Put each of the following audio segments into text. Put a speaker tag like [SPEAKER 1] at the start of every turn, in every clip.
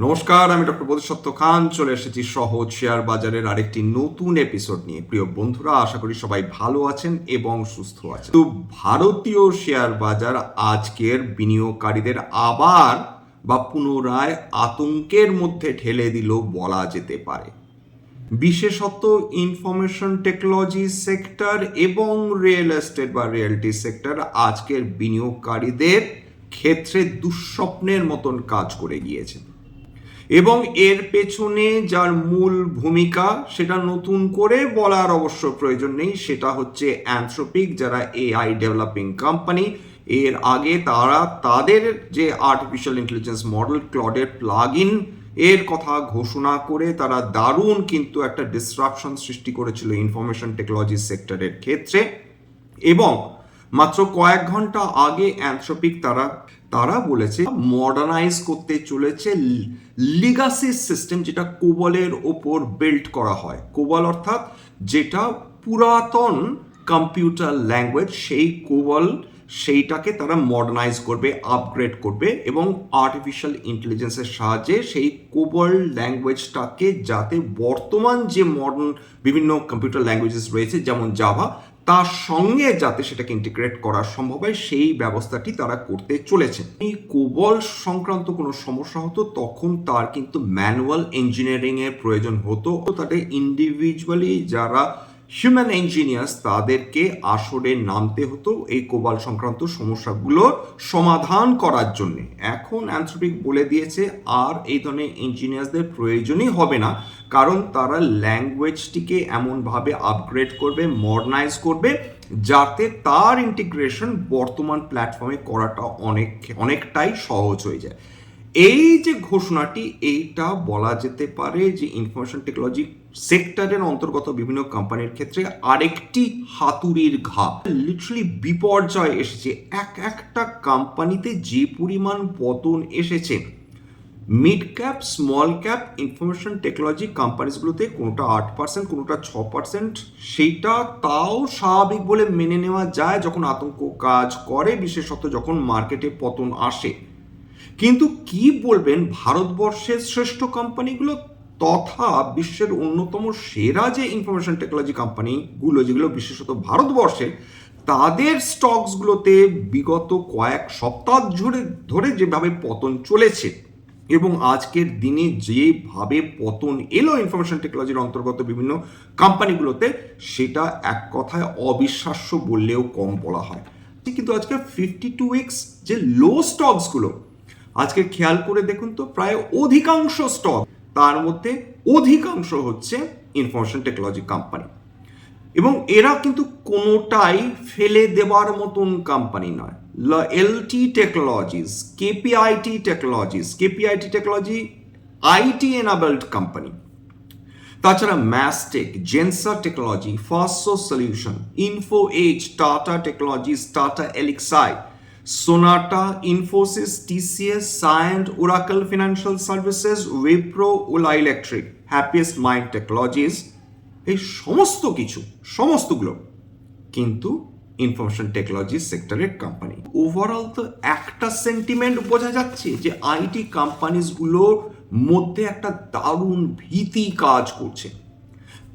[SPEAKER 1] নমস্কার, আমি ডক্টর বোধিসত্ত্ব খান চলে এসেছি সহজ শেয়ার বাজারের আরেকটি নতুন এপিসোড নিয়ে। প্রিয় বন্ধুরা, আশা করি সবাই ভালো আছেন এবং সুস্থ আছেন। তো ভারতীয় শেয়ার বাজার আজকের বিনিয়োগকারীদের আবার পুনরায় আতঙ্কের মধ্যে ঠেলে দিল বলা যেতে পারে। বিশেষত ইনফরমেশন টেকনোলজি সেক্টর এবং রিয়েল এস্টেট বা রিয়েলটি সেক্টর আজকের বিনিয়োগকারীদের ক্ষেত্রে দুঃস্বপ্নের মতন কাজ করে গিয়েছে। এবং এর পেছনে যার মূল ভূমিকা সেটা নতুন করে বলার অবশ্য প্রয়োজন নেই, সেটা হচ্ছে অ্যানথ্রোপিক, যারা এআই ডেভেলপিং কোম্পানি। এর আগে তারা তাদের যে আর্টিফিশিয়াল ইন্টেলিজেন্স মডেল ক্লডের প্লাগ ইন এর কথা ঘোষণা করে তারা দারুণ কিন্তু একটা ডিসরাপশন সৃষ্টি করেছিল ইনফরমেশন টেকনোলজি সেক্টরের ক্ষেত্রে। এবং মাত্র কয়েক ঘন্টা আগে অ্যানথ্রোপিক তারা বলেছে মডার্নাইজ করতে চলেছে লিগাসি সিস্টেম, যেটা কোবলের ওপর বিল্ড করা হয়। কোবল অর্থাৎ যেটা পুরাতন কম্পিউটার ল্যাঙ্গুয়েজ, সেই কোবল সেইটাকে তারা মডার্নাইজ করবে, আপগ্রেড করবে এবং আর্টিফিশিয়াল ইন্টেলিজেন্সের সাহায্যে সেই কোবল ল্যাঙ্গুয়েজটাকে যাতে বর্তমান যে মডার্ন বিভিন্ন কম্পিউটার ল্যাঙ্গুয়েজেস রয়েছে যেমন জাভা, তার সঙ্গে যাতে সেটাকে ইন্টিগ্রেট করা সম্ভব হয় সেই ব্যবস্থাটি তারা করতে চলেছে। এই কোবল সংক্রান্ত কোনো সমস্যা হতো তখন তার কিন্তু ম্যানুয়াল ইঞ্জিনিয়ারিং এর প্রয়োজন হতো। তাদের ইন্ডিভিজুয়ালি যারা হিউম্যান ইঞ্জিনিয়ার্স তাদেরকে আসরে নামতে হতো এই কোবাল সংক্রান্ত সমস্যাগুলোর সমাধান করার জন্য। এখন অ্যানথ্রোপিক বলে দিয়েছে আর এই ধরনের ইঞ্জিনিয়ার্সদের প্রয়োজনই হবে না, কারণ তারা ল্যাঙ্গুয়েজটিকে এমনভাবে আপগ্রেড করবে, মডার্নাইজ করবে যাতে তার ইন্টিগ্রেশন বর্তমান প্ল্যাটফর্মে করাটা অনেকটাই সহজ হয়ে যায়। এই যে ঘোষণাটি, এইটা বলা যেতে পারে যে ইনফরমেশন টেকনোলজি সেক্টরের অন্তর্গত বিভিন্ন কোম্পানির ক্ষেত্রে আরেকটি হাতুড়ির ঘা। লিটারালি বিপর্যয় এসেছে একটা কোম্পানিতে, যে পরিমাণ পতন এসেছে। Mid cap, small cap information technology কোম্পানিজগুলোতে কোনোটা 8%, কোনোটা 6%, সেইটা তাও স্বাভাবিক বলে মেনে নেওয়া যায় যখন আতঙ্ক কাজ করে, বিশেষত যখন মার্কেটে পতন আসে। কিন্তু কি বলবেন ভারতবর্ষের শ্রেষ্ঠ কোম্পানিগুলো তথা বিশ্বের অন্যতম সেরা যে ইনফরমেশন টেকনোলজি কোম্পানিগুলো যেগুলো বিশেষত ভারতবর্ষে, তাদের স্টকসগুলোতে বিগত কয়েক সপ্তাহ ধরে যেভাবে পতন চলেছে এবং আজকের দিনে যেভাবে পতন এলো ইনফরমেশন টেকনোলজির অন্তর্গত বিভিন্ন কোম্পানিগুলোতে, সেটা এক কথায় অবিশ্বাস্য বললেও কম বলা হয়। কিন্তু আজকে 52 উইকস যে লো স্টকসগুলো, আজকে খেয়াল করে দেখুন তো, প্রায় অধিকাংশ স্টক, তার মধ্যে অধিকাংশ হচ্ছে ইনফরমেশন টেকনোলজি কোম্পানি। এবং এরা কিন্তু কোনোটাই ফেলে দেওয়ার মতন কোম্পানি নয়। LT technologies, KPIT technology IT enabled company. তাছাড়া Mastek, Zensar technology, Firstsource solution, Info Edge, Tata technologies, Tata Elxsi, Sonata, Infosys, TCS, Cyient, Oracle financial services, Wipro, Ola electric, happiest mind technologies, এই সমস্তগুলো কিন্তু ইনফরমেশন টেকনোলজি সেক্টরের company. Overall তো একটা sentiment বোঝা যাচ্ছে যে আইটি কোম্পানিজগুলোর মধ্যে একটা দারুণ ভীতি কাজ করছে।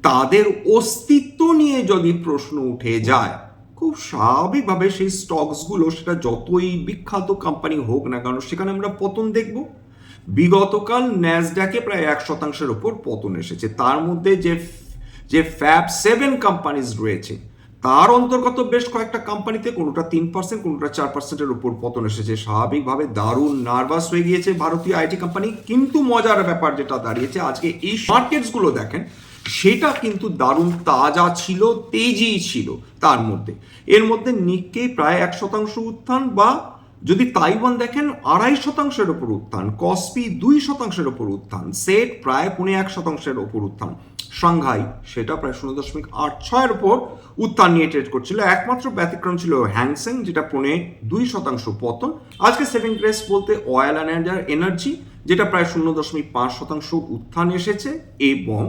[SPEAKER 1] তাদের অস্তিত্ব নিয়ে যদি প্রশ্ন উঠে যায়, খুব স্বাভাবিকভাবে সেই স্টকসগুলো, সেটা যতই বিখ্যাত কোম্পানি হোক না কেন, সেখানে আমরা পতন দেখব। বিগতকাল ন্যাসড্যাকে প্রায় 1% ওপর পতন এসেছে। তার মধ্যে যে ফ্যাব 7 কোম্পানিজ রয়েছে তার অন্তর্গত বেশ কয়েকটা কোম্পানিতে কোনোটা 3%, কোনোটা 4%-এর উপর পতন এসেছে। স্বাভাবিকভাবে দারুণ নার্ভাস হয়ে গিয়েছে ভারতীয় আইটি কোম্পানি। কিন্তু মজার ব্যাপার যেটা দাঁড়িয়েছে, আজকে এই মার্কেটসগুলো দেখেন, সেটা কিন্তু দারুণ তাজা ছিল, তেজি ছিল। তার মধ্যে এর মধ্যে নিক্কেই প্রায় 1% উত্থান, বা যদি তাইওয়ান দেখেন 2.5%-এর উপর উত্থান, কসপি 2%-এর উপর উত্থান, সেট প্রায় 0.1%-এর উপর উত্থান, সাংঘাই সেটা প্রায় 0.86-এর উপর উত্থান নিয়ে ট্রেড করছিল। একমাত্র ব্যতিক্রম ছিল হ্যাংসেং, যেটা 0.2% পতন। আজকে সেভিং গ্রেস বলতে অয়েল অ্যান্ড এনার্জি, যেটা প্রায় 0.5% উত্থান এসেছে এবং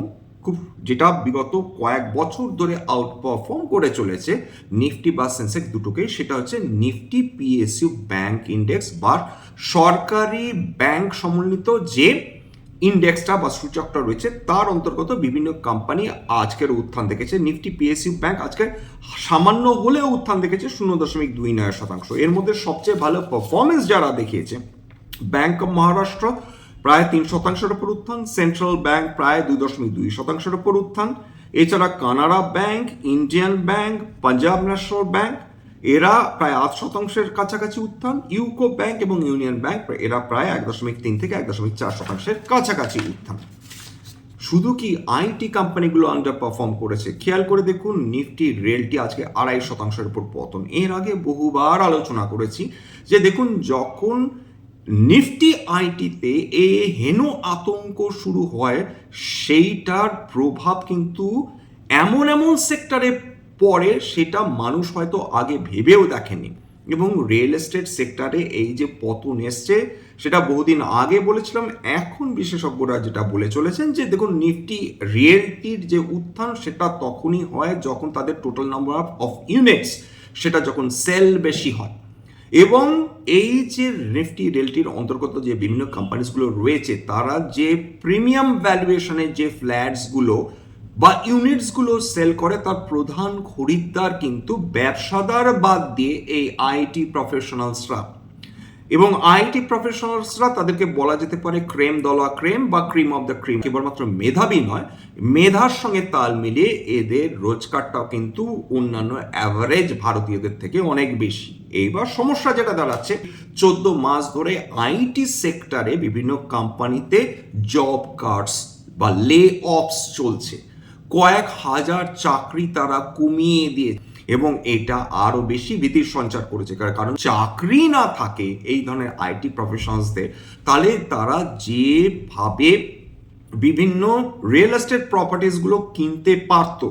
[SPEAKER 1] খুব যেটা বিগত কয়েক বছর ধরে আউট পারফর্ম করে চলেছে নিফটি বা সেন্সেক্স দুটোকেই, সেটা হচ্ছে নিফটি পিএসইউ ব্যাংক ইন্ডেক্স বা সরকারি ব্যাংক সমন্বিত যে ইন্ডেক্সটা বা সূচকটা রয়েছে তার অন্তর্গত বিভিন্ন কোম্পানি আজকের উত্থান দেখেছে। নিফটি পিএসইউ ব্যাংক আজকে সামান্য হলেও উত্থান দেখেছে 0.29%। এর মধ্যে সবচেয়ে ভালো পারফরমেন্স যারা দেখিয়েছে, ব্যাংক অফ মহারাষ্ট্র প্রায় 3%-এর উপর উত্থান, সেন্ট্রাল ব্যাংক প্রায় 2.2%-এর উপর উত্থান, এছাড়া Canara bank, Indian bank, Punjab national bank এরা প্রায় 8%-এর কাছাকাছি উত্থান, ইউকো ব্যাংক এবং ইউনিয়ন ব্যাংক এরা প্রায় 1.3 থেকে 1.4%-এর কাছাকাছি উত্থান। শুধু কি আইটি কোম্পানিগুলো আন্ডার পারফর্ম করেছে? খেয়াল করে দেখুন, নিফটি রেলটি আজকে 2.5%-এর উপর পতন। এর আগে বহুবার আলোচনা করেছি যে দেখুন, যখন নিফটি আইটিতে হেন আতঙ্ক শুরু হয়, সেইটার প্রভাব কিন্তু এমন এমন সেক্টরে পড়ে সেটা মানুষ হয়তো আগে ভেবেও দেখেনি। এবং রিয়েল এস্টেট সেক্টরে এই যে পতন এসছে সেটা বহুদিন আগে বলেছিলাম। এখন বিশেষজ্ঞরা যেটা বলে চলেছেন যে দেখুন, নিফটি রিয়েলটির যে উত্থান সেটা তখনই হয় যখন তাদের টোটাল নাম্বার অফ ইউনিটস সেটা যখন সেল বেশি হয়। এবং এই যে নিফটি রিয়েলটির অন্তর্গত যে বিভিন্ন কোম্পানিসগুলো রয়েছে, তারা যে প্রিমিয়াম ভ্যালুয়েশনের যে ফ্ল্যাটসগুলো বা ইউনিটসগুলো সেল করে, তার প্রধান খরিদ্দার কিন্তু ব্যবসাদার বাদ দিয়ে এই আইটি প্রফেশনালসরা। এবং আইটি প্রফেশনালসরা তাদেরকে বলা যেতে পারে ক্রেম দলা ক্রেম বা ক্রিম অফ দ্য ক্রিম। কেবলমাত্র মেধাবী নয়, মেধার সঙ্গে তাল মিলিয়ে এদের রোজগারটাও কিন্তু অন্যান্য অ্যাভারেজ ভারতীয়দের থেকে অনেক বেশি। এইবার সমস্যা যেটা দাঁড়াচ্ছে, 14 মাস ধরে আইটি সেক্টরে বিভিন্ন কোম্পানিতে জব কাটস বা লে অফস চলছে। কয়েক হাজার চাকরি তারা কমিয়ে দিয়েছে এবং এটা আরো বেশি ভীতির সঞ্চার করেছে। কারণ চাকরি না থাকে এই ধরনের আইটি প্রফেশনালসদের, তাহলে তারা যেভাবে বিভিন্ন রিয়েল এস্টেট প্রপার্টিসগুলো কিনতে পারত,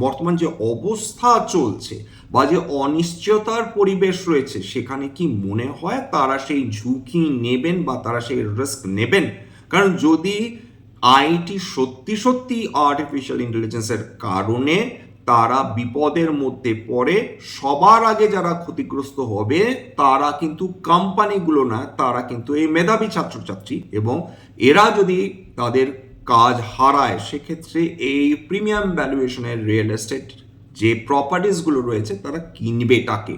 [SPEAKER 1] বর্তমান যে অবস্থা চলছে বা যে অনিশ্চয়তার পরিবেশ রয়েছে, সেখানে কি মনে হয় তারা সেই ঝুঁকি নেবেন বা তারা সেই রিস্ক নেবেন? কারণ যদি আইটি সত্যি সত্যি আর্টিফিশিয়াল ইন্টেলিজেন্সের কারণে তারা বিপদের মধ্যে পড়ে, সবার আগে যারা ক্ষতিগ্রস্ত হবে তারা কিন্তু কোম্পানিগুলো না, তারা কিন্তু এই মেধাবী ছাত্রছাত্রী। এবং এরা যদি তাদের কাজ হারায়, সেক্ষেত্রে এই প্রিমিয়াম ভ্যালুয়েশনের রিয়েল এস্টেট যে প্রপার্টিসগুলো রয়েছে তারা কিনবে টাকে।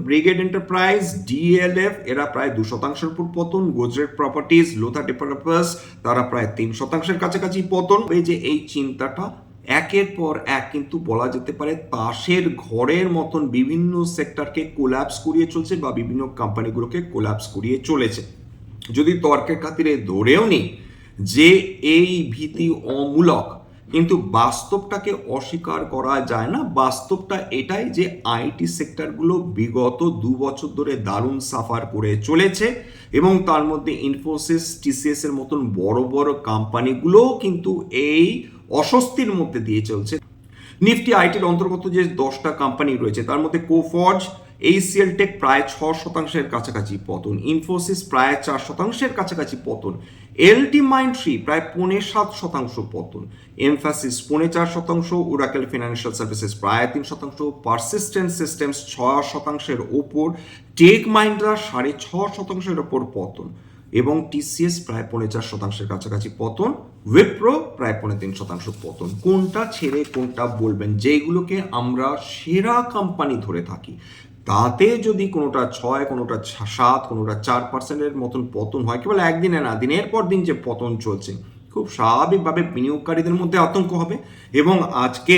[SPEAKER 1] ব্রিগেড এন্টারপ্রাইজ, ডিএলএফ এরা প্রায় 2%-এর উপর পতন, গুজরাট প্রপার্টিজ, লোথা ডেভেলপার্স তারা প্রায় 3%-এর কাছাকাছি পতন। এই যে এই চিন্তাটা একের পর এক কিন্তু বলা যেতে পারে তাসের ঘরের মতন বিভিন্ন সেক্টরকে কোল্যাপস করিয়ে চলছে বা বিভিন্ন কোম্পানিগুলোকে কোল্যাপস করিয়ে চলেছে। যদি তর্কের খাতিরে ধরেও নিই যে এই ভীতি অমূলক, কিন্তু বাস্তবটাকে অস্বীকার করা যায় না। বাস্তবটা এটাই যে আইটি সেক্টরগুলো বিগত 2 বছর ধরে দারুণ সাফার করে চলেছে এবং তার মধ্যে ইনফোসিস, টিসিএস এর মতন বড় বড় কোম্পানিগুলোও কিন্তু এই অস্বস্তির মধ্যে দিয়ে চলছে। নিফটি আইটির অন্তর্গত যে 10টা কোম্পানি রয়েছে তার মধ্যে কোফর্জ, এইচসিএল টেক প্রায় 6%-এর কাছাকাছি পতন, ইনফোসিস প্রায় 4%-এর কাছাকাছি পতন, এলটি মাইন্ডট্রি প্রায় 0.7% পতন, এমফ্যাসিস 0.4%, ওরাকেল ফিনান্সিয়াল সার্ভিসেস প্রায় 3%, পারসিস্টেন্ট সিস্টেমস 6%-এর ওপর, টেক মাইন্ড্রা 6.5%-এর ওপর পতন এবং টিসিএস প্রায় 0.4%-এর কাছাকাছি পতন, উইপ্রো প্রায় 0.3% পতন। কোনটা ছেড়ে কোনটা বলবেন? যেগুলোকে আমরা সেরা কোম্পানি ধরে থাকি, তাতে যদি কোনোটা 6, কোনোটা 7, কোনোটা 4%-এর মতন পতন হয়, কেবল একদিনে না, দিনের পর দিন যে পতন চলছে, খুব স্বাভাবিকভাবে বিনিয়োগকারীদের মধ্যে আতঙ্ক হবে। এবং আজকে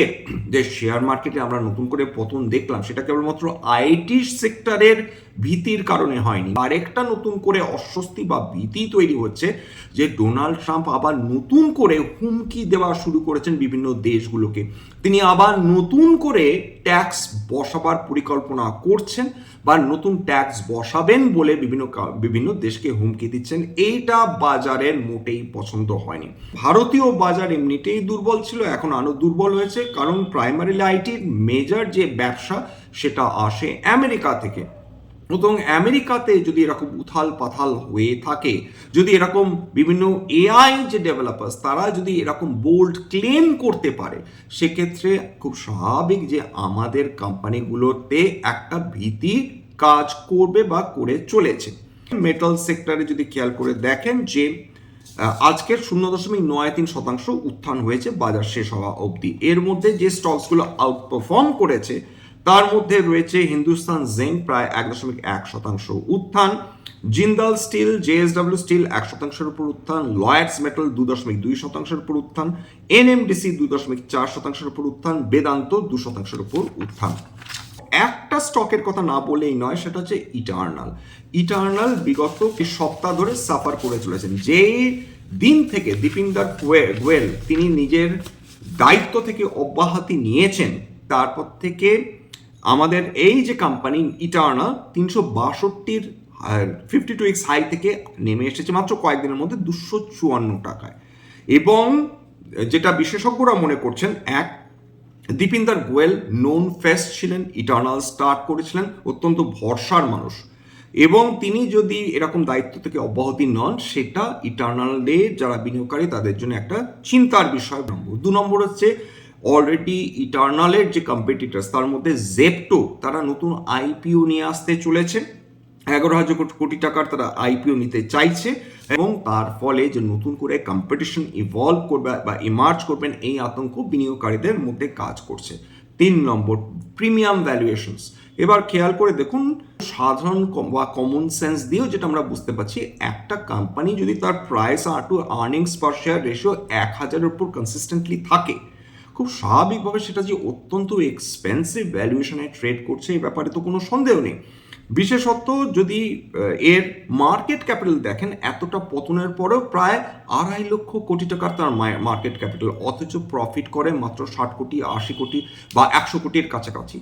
[SPEAKER 1] যে শেয়ার মার্কেটে আমরা নতুন করে পতন দেখলাম, সেটা কেবলমাত্র আইটি সেক্টরের ভীতির কারণে হয়নি। আরেকটা নতুন করে অস্বস্তি বা ভীতি তৈরি হচ্ছে যে ডোনাল্ড ট্রাম্প আবার নতুন করে হুমকি দেওয়া শুরু করেছেন বিভিন্ন দেশগুলোকে। তিনি আবার নতুন করে ট্যাক্স বসাবার পরিকল্পনা করছেন বা নতুন ট্যাক্স বসাবেন বলে বিভিন্ন দেশকে হুমকি দিচ্ছেন। এইটা বাজারের মোটেই পছন্দ হয়নি। ভারতীয় বাজার এমনিতেই দুর্বল ছিল, এখন আরো দুর্বল হয়েছে, কারণ প্রাইমারিলি আইটির মেজর যে ব্যবসা সেটা আসে আমেরিকা থেকে। এবং আমেরিকাতে যদি এরকম উথাল পাথাল হয়ে থাকে, যদি এরকম বিভিন্ন এআই যে ডেভেলপার্স তারা যদি এরকম বোল্ড ক্লেম করতে পারে, সেক্ষেত্রে খুব স্বাভাবিক যে আমাদের কোম্পানিগুলোতে একটা ভীতি কাজ করবে বা করে চলেছে। মেটাল সেক্টরে যদি খেয়াল করে দেখেন যে আজকের 0.93% উত্থান হয়েছে বাজার শেষ হওয়া অবধি। এর মধ্যে যে স্টকসগুলো আউটপারফর্ম করেছে তার মধ্যে রয়েছে হিন্দুস্তান জিঙ্ক প্রায় 1.1% উত্থান, জিন্দাল স্টিল, জেএসডব্লিউ স্টিল 1%-এর উপর উত্থান, লয়েডস মেটাল 2.2%-এর উপর উত্থান, এনএমডিসি 2.4%-এর উপর উত্থান, বেদান্ত 2%-এর উপর উত্থান। একটা স্টকের কথা না বলেই নয়, সেটা হচ্ছে ইটার্নাল বিগত সপ্তাহ ধরে সাফার করে চলেছেন। যেই দিন থেকে দীপিন্দর গোয়েল তিনি নিজের দায়িত্ব থেকে অব্যাহতি নিয়েছেন, তারপর থেকে আমাদের এই যে কোম্পানি ইটার্নাল 362 52x হাই থেকে নেমে এসেছে মাত্র কয়েকদিনের মধ্যে 254 টাকায়। এবং যেটা বিশেষজ্ঞরা মনে করছেন, দীপিন্দর গোয়েল নোন ফেস ছিলেন, ইটার্নাল স্টার্ট করেছিলেন, অত্যন্ত ভরসার মানুষ, এবং তিনি যদি এরকম দায়িত্ব থেকে অব্যাহতি নন, সেটা ইটার্নালে যারা বিনিয়োগকারী তাদের জন্য একটা চিন্তার বিষয়। 2 নম্বর হচ্ছে অলরেডি ইটার্নালের যে কম্পিটিটার্স তার মধ্যে জেপটো, তারা নতুন আইপিও নিয়ে আসতে চলেছে। 11,000 কোটি টাকার তারা আইপিও নিতে চাইছে, এবং তার ফলে যে নতুন করে কম্পিটিশন ইভলভ করবে বা ইমার্জ করবেন, এই আতঙ্ক বিনিয়োগকারীদের মধ্যে কাজ করছে। 3 নম্বর প্রিমিয়াম ভ্যালুয়েশনস। এবার খেয়াল করে দেখুন, সাধারণ বা কমন সেন্স দিয়েও যেটা আমরা বুঝতে পারছি, একটা কোম্পানি যদি তার price to earnings per share ratio 1000-এর উপর কনসিস্টেন্টলি থাকে, খুব স্বাভাবিকভাবে সেটা যে অত্যন্ত এক্সপেন্সিভ ভ্যালুয়েশনে ট্রেড করছে, এই ব্যাপারে তো কোনো সন্দেহ নেই। বিশেষত যদি এর মার্কেট ক্যাপিটাল দেখেন, এতটা পতনের পরেও প্রায় 2.5 লক্ষ কোটি টাকার তার মার্কেট ক্যাপিটাল, অথচ প্রফিট করে মাত্র 60 কোটি, 80 কোটি বা 100 কোটির কাছাকাছি।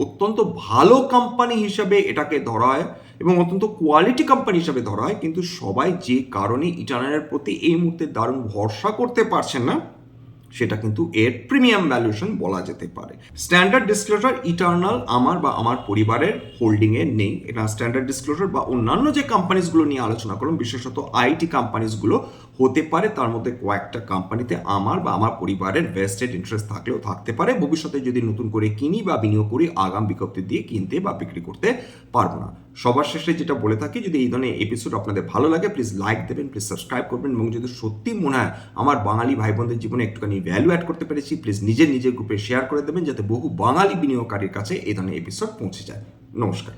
[SPEAKER 1] অত্যন্ত ভালো কোম্পানি হিসাবে এটাকে ধরা হয় এবং অত্যন্ত কোয়ালিটি কোম্পানি হিসাবে ধরা হয়, কিন্তু সবাই যে কারণে ইটার্নালের প্রতি এই মুহূর্তে দারুণ ভরসা করতে পারছেন না, সেটা কিন্তু এর প্রিমিয়াম ভ্যালুয়েশন বলা যেতে পারে। স্ট্যান্ডার্ড ডিসক্লোজার ইটার্নাল আমার বা আমার পরিবারের হোল্ডিংয়ে নেই। এটা স্ট্যান্ডার্ড ডিসক্লোজার বা অন্যান্য যে কোম্পানিজগুলো নিয়ে আলোচনা করলাম, বিশেষত আইটি কোম্পানিজগুলো হতে পারে, তার মধ্যে কয়েকটা কোম্পানিতে আমার বা আমার পরিবারের ভেস্টেড ইন্টারেস্ট থাকলেও থাকতে পারে। ভবিষ্যতে যদি নতুন করে কিনি বা বিনিয়োগ করি, আগাম বিজ্ঞপ্তি দিয়ে কিনতে বা বিক্রি করতে পারবো না। সবার শেষে যেটা বলে থাকি, যদি এই ধরনের এপিসোড আপনাদের ভালো লাগে, প্লিজ লাইক দেবেন, প্লিজ সাবস্ক্রাইব করবেন, এবং যদি সত্যি মনে হয় আমার বাঙালি ভাই বোনদের জীবনে একটুখানি ভ্যালু অ্যাড করতে পেরেছি, প্লিজ নিজের গ্রুপে শেয়ার করে দেবেন, যাতে বহু বাঙালি বিনিয়োগকারীর কাছে এই ধরনের এপিসোড পৌঁছে যায়। নমস্কার।